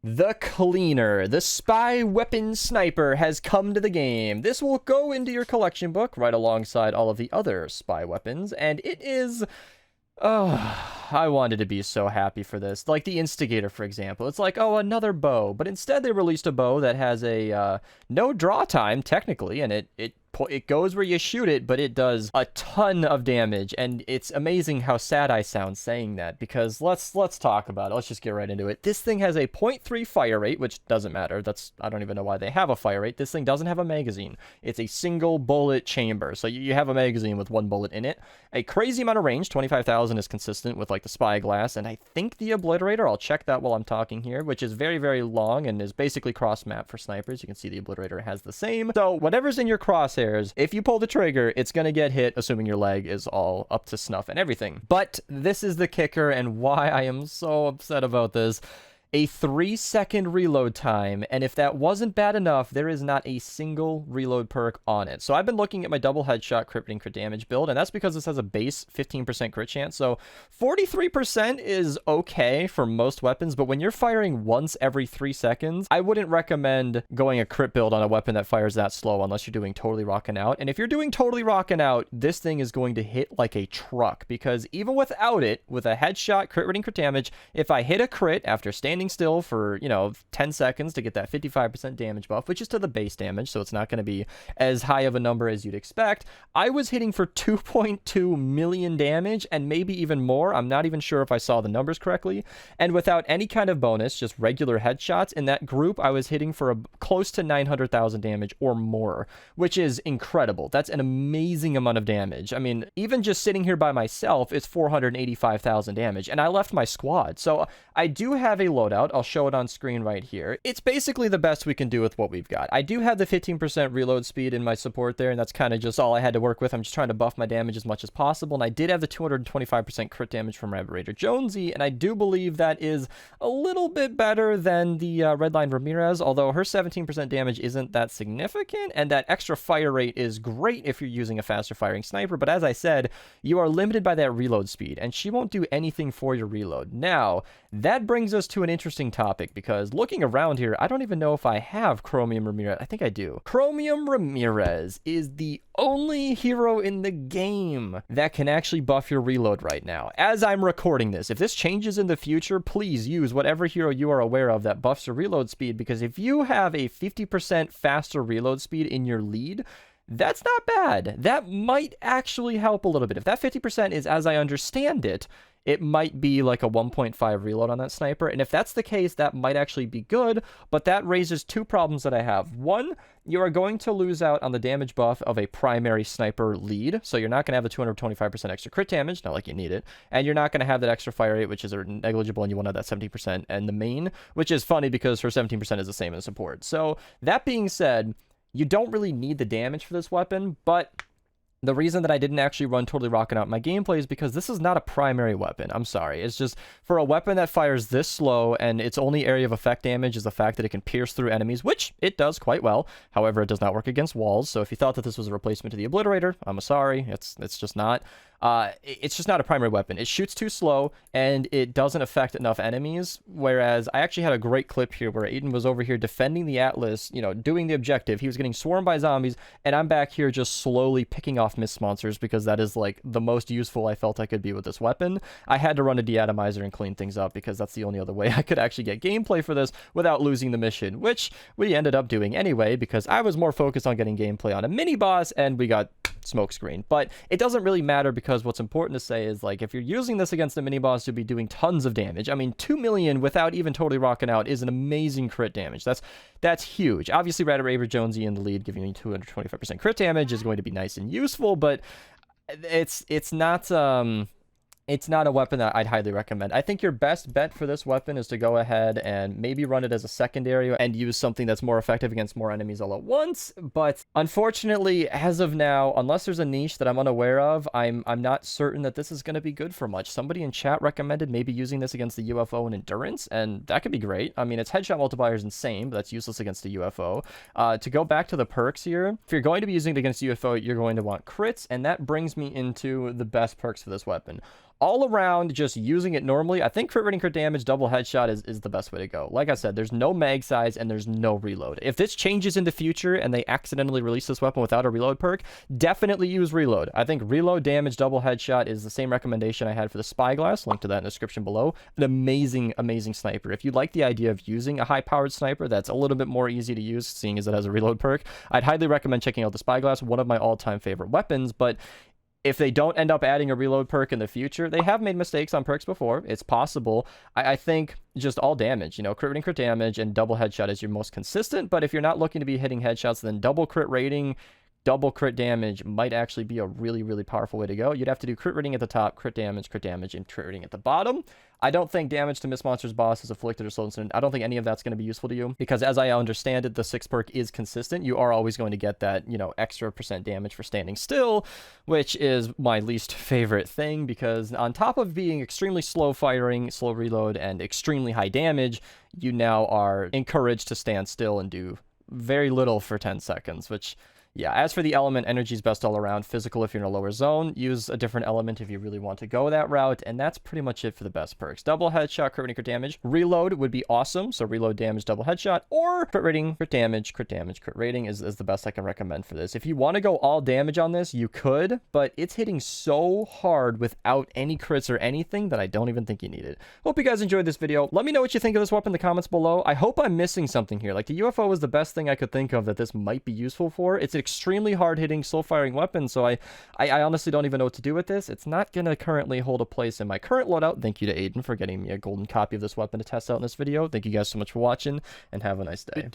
The Cleaner, the spy weapon sniper, has come to the game. This will go into your collection book right alongside all of the other spy weapons, and it is... Oh, I wanted to be so happy for this. Like the Instigator, for example. It's like, oh, another bow. But instead they released a bow that has a no draw time, technically, and it goes where you shoot it, but it does a ton of damage, and it's amazing how sad I sound saying that, because let's talk about it. Let's just get right into it. This thing has a 0.3 fire rate, which doesn't matter. I don't even know why they have a fire rate. This thing doesn't have a magazine. It's a single bullet chamber, so you have a magazine with one bullet in it. A crazy amount of range, 25,000 is consistent with like the Spyglass, and I think the Obliterator, I'll check that while I'm talking here, which is very, very long and is basically cross-map for snipers. You can see the Obliterator has the same. So whatever's in your crosshairs, if you pull the trigger, it's going to get hit, assuming your leg is all up to snuff and everything. But this is the kicker and why I am so upset about this. A 3-second reload time, and if that wasn't bad enough, there is not a single reload perk on it. So I've been looking at my double headshot crit and crit damage build, and that's because this has a base 15% crit chance, so 43% is okay for most weapons, but when you're firing once every 3 seconds, I wouldn't recommend going a crit build on a weapon that fires that slow unless you're doing totally rocking out. And if you're doing totally rocking out, this thing is going to hit like a truck, because even without it, with a headshot crit and crit damage, if I hit a crit after standing still for 10 seconds to get that 55% damage buff, which is to the base damage, so it's not going to be as high of a number as you'd expect, I was hitting for 2.2 million damage and maybe even more. I'm not even sure if I saw the numbers correctly, and without any kind of bonus, just regular headshots, in that group I was hitting for close to 900,000 damage or more, which is incredible. That's an amazing amount of damage. I mean, even just sitting here by myself, it's 485,000 damage, and I left my squad. So I do have a loadout. I'll show it on screen right here. It's basically the best we can do with what we've got. I do have the 15% reload speed in my support there, and that's kind of just all I had to work with. I'm just trying to buff my damage as much as possible, and I did have the 225% crit damage from Reverator Jonesy, and I do believe that is a little bit better than the Redline Ramirez, although her 17% damage isn't that significant, and that extra fire rate is great if you're using a faster firing sniper, but as I said, you are limited by that reload speed, and she won't do anything for your reload. Now, that brings us to an interesting topic, because looking around here, I don't even know if I have Chromium Ramirez. I think I do. Chromium Ramirez is the only hero in the game that can actually buff your reload right now. As I'm recording this, if this changes in the future, please use whatever hero you are aware of that buffs your reload speed, because if you have a 50% faster reload speed in your lead, that's not bad. That might actually help a little bit. If that 50% is, as I understand it, it might be like a 1.5 reload on that sniper, and if that's the case, that might actually be good, but that raises two problems that I have. One, you are going to lose out on the damage buff of a primary sniper lead, so you're not going to have the 225% extra crit damage, not like you need it, and you're not going to have that extra fire rate, which is negligible, and you want to have that 17%, and the main, which is funny because her 17% is the same as support. So, that being said, you don't really need the damage for this weapon, but the reason that I didn't actually run totally rocking out my gameplay is because this is not a primary weapon. I'm sorry. It's just for a weapon that fires this slow and its only area of effect damage is the fact that it can pierce through enemies, which it does quite well. However, it does not work against walls. So if you thought that this was a replacement to the Obliterator, I'm sorry. It's just not. It's just not a primary weapon. It shoots too slow, and it doesn't affect enough enemies, whereas I actually had a great clip here where Aiden was over here defending the Atlas, doing the objective. He was getting swarmed by zombies, and I'm back here just slowly picking off mist monsters, because that is, like, the most useful I felt I could be with this weapon. I had to run a deatomizer and clean things up, because that's the only other way I could actually get gameplay for this without losing the mission, which we ended up doing anyway, because I was more focused on getting gameplay on a mini-boss, and we got smokescreen. But it doesn't really matter, because what's important to say is, like, if you're using this against a mini boss, you'll be doing tons of damage. I mean, 2 million without even totally rocking out is an amazing crit damage. That's huge. Obviously, Reverator Jonesy in the lead giving you 225% crit damage is going to be nice and useful, but it's not a weapon that I'd highly recommend. I think your best bet for this weapon is to go ahead and maybe run it as a secondary and use something that's more effective against more enemies all at once. But unfortunately, as of now, unless there's a niche that I'm unaware of, I'm not certain that this is going to be good for much. Somebody in chat recommended maybe using this against the UFO and Endurance, and that could be great. I mean, its headshot multiplier is insane, but that's useless against the UFO. To go back to the perks here, if you're going to be using it against UFO, you're going to want crits, and that brings me into the best perks for this weapon. all around, just using it normally, I think crit rating, crit damage, double headshot is the best way to go. Like I said, there's no mag size and there's no reload. If this changes in the future and they accidentally release this weapon without a reload perk, definitely use reload. I think reload, damage, double headshot is the same recommendation I had for the spyglass. Link to that in the description below. An amazing, amazing sniper. If you like the idea of using a high-powered sniper that's a little bit more easy to use, seeing as it has a reload perk, I'd highly recommend checking out the spyglass, one of my all-time favorite weapons. But if they don't end up adding a reload perk in the future, they have made mistakes on perks before. It's possible. I think just all damage, you know, crit rating, crit damage, and double headshot is your most consistent. But if you're not looking to be hitting headshots, then double crit rating, double crit damage might actually be a really, really powerful way to go. You'd have to do crit rating at the top, crit damage, and crit rating at the bottom. I don't think damage to Miss Monster's boss is afflicted or slow incident. I don't think any of that's going to be useful to you, because as I understand it, the 6 perk is consistent. You are always going to get that, you know, extra % damage for standing still, which is my least favorite thing, because on top of being extremely slow firing, slow reload, and extremely high damage, you now are encouraged to stand still and do very little for 10 seconds, which... yeah, as for the element, energy is best all around. Physical if you're in a lower zone. Use a different element if you really want to go that route. And that's pretty much it for the best perks. Double headshot, crit rating, crit damage. Reload would be awesome. So reload, damage, double headshot. Or crit rating, crit damage, crit rating is the best I can recommend for this. If you want to go all damage on this, you could. But it's hitting so hard without any crits or anything that I don't even think you need it. Hope you guys enjoyed this video. Let me know what you think of this weapon in the comments below. I hope I'm missing something here. Like, the UFO is the best thing I could think of that this might be useful for. It's extremely hard-hitting, slow-firing weapon, so I honestly don't even know what to do with this. It's not going to currently hold a place in my current loadout. Thank you to Aiden for getting me a golden copy of this weapon to test out in this video. Thank you guys so much for watching, and have a nice day.